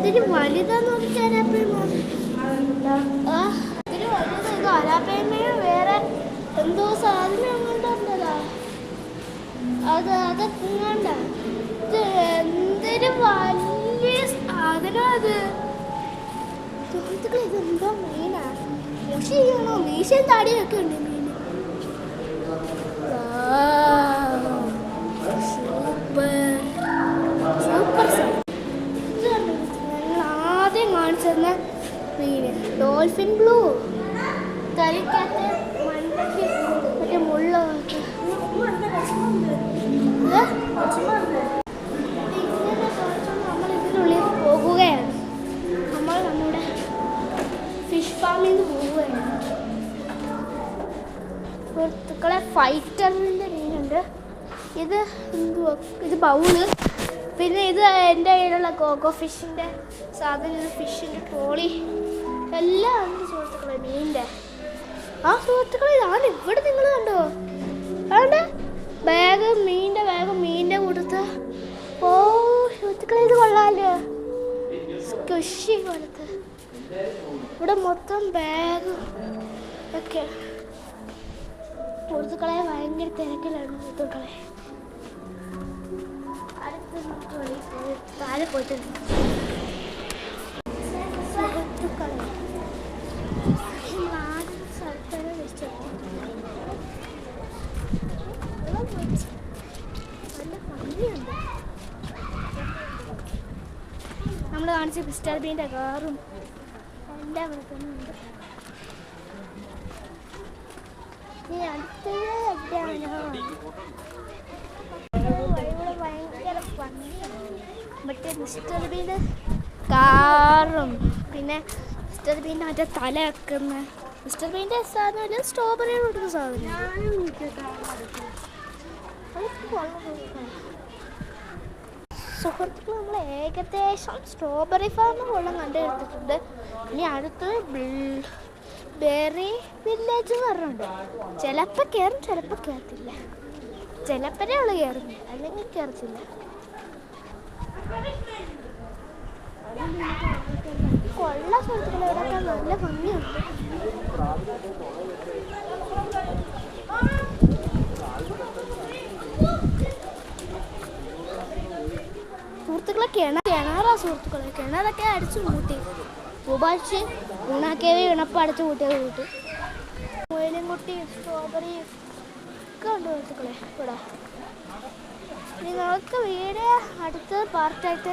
ഒത്തിരി വലുതാന്ന് നോക്കിയാൽ അലാപ്പേമയോ വേറെ എന്തോ സാധനം കൊണ്ടുവന്നതാ. അതൊക്കെ കണ്ട എന്തൊരു വലിയ സാധനം അത്. സുഹൃത്തുക്കളെ ഇതെന്തോ മീനാ? മുഷി ചെയ്യണോ? മീശയും താടിയൊക്കെ ഉണ്ട് മീൻ. ആദ്യം കാണിച്ചെന്ന മീന് ഡോൾഫിൻ ബ്ലൂ. തലയ്ക്കകത്ത് മണ്ടയ്ക്ക് മറ്റേ മുള്ളൊക്കെ. നമ്മൾ ഇതിനുള്ളിൽ പോകുകയാണ്. നമ്മൾ നമ്മുടെ ഫിഷ് ഫാമിൽ നിന്ന് പോവുകയാണ്. സുഹൃത്തുക്കളെ ഫൈറ്ററിൻ്റെ മീനുണ്ട്. ഇത് എന്തുവാ? ഇത് ബൗള്. പിന്നെ ഇത് എൻ്റെ കയ്യിലുള്ള കോക്കോ ഫിഷിൻ്റെ സാധനം. ഇത് ഫിഷിൻ്റെ ട്രോളി എല്ലാം ഉണ്ട് സുഹൃത്തുക്കളെ മീനിൻ്റെ. ആ സുഹൃത്തുക്കളെ ഇതാണ് ഇവിടെ നിങ്ങൾ കണ്ടോ? അതുകൊണ്ട് ബാഗ് മീനിൻ്റെ ബാഗ് മീനിൻ്റെ കൊടുത്ത്. ഓ സുഹൃത്തുക്കളെ ഇത് കൊള്ളാമല്ലോ. സ്ക്വിഷി കൊടുത്ത് ഇവിടെ മൊത്തം ബാഗ് ഒക്കെ. സുഹൃത്തുക്കളെ ഭയങ്കര തിരക്കിലാണ് സുഹൃത്തുക്കളെ. താഴെ പോയിട്ട് സുഹൃത്തുക്കളെ നാടൻ സ്ഥലത്താണ് വെച്ചത്. നല്ല ഭംഗിയുണ്ട്. നമ്മൾ കാണിച്ച മിസ്റ്റർ ബീൻ്റെ കാറും എല്ലാം വെക്കുന്നുണ്ട്. ഇനി അടുത്തത് എവിടെയാണോ? ഭയങ്കര ഭംഗിയാണ്. മറ്റേ മിസ്റ്റർ ബീൻ്റെ കാറും പിന്നെ മിസ്റ്റർ ബീൻ്റെ മറ്റേ തല വെക്കുന്ന മിസ്റ്റർ ബീൻ്റെ സാധനം സ്ട്രോബെറി കൊടുക്കുന്ന സാധനം. സുഹൃത്തുക്കൾ നമ്മൾ ഏകദേശം സ്ട്രോബെറി ഫാം കൊള്ളം കണ്ടെടുത്തിട്ടുണ്ട്. ഇനി അടുത്തത് ബെറി വില്ലേജ് എന്ന് പറഞ്ഞിട്ടുണ്ട്. ചിലപ്പോൾ കയറും ചിലപ്പോൾ കയറത്തില്ല. ചിലപ്പോഴേ ഉള്ളു കയറുന്നത്, അല്ലെങ്കിൽ കയറത്തില്ല. കൊള്ള സുഹൃത്തുക്കളെ ഇവിടെയൊക്കെ നല്ല ഭംഗിയുണ്ട്. സുഹൃത്തുക്കളെ കിണറാ സുഹൃത്തുക്കളെ. കിണറൊക്കെ അടിച്ചു കൂട്ടി ഉപാച്ച് ഊണാക്കിയവ ഇണപ്പം അടിച്ചു കൂട്ടിയത് കൂട്ടി. മുയലും കുട്ടിയും സ്ട്രോബെറിയും ഒക്കെ ഉണ്ട് സുഹൃത്തുക്കളെ ഇവിടെ. ഇനി നമുക്ക് വീഡിയോ അടുത്ത പാർട്ടായിട്ട്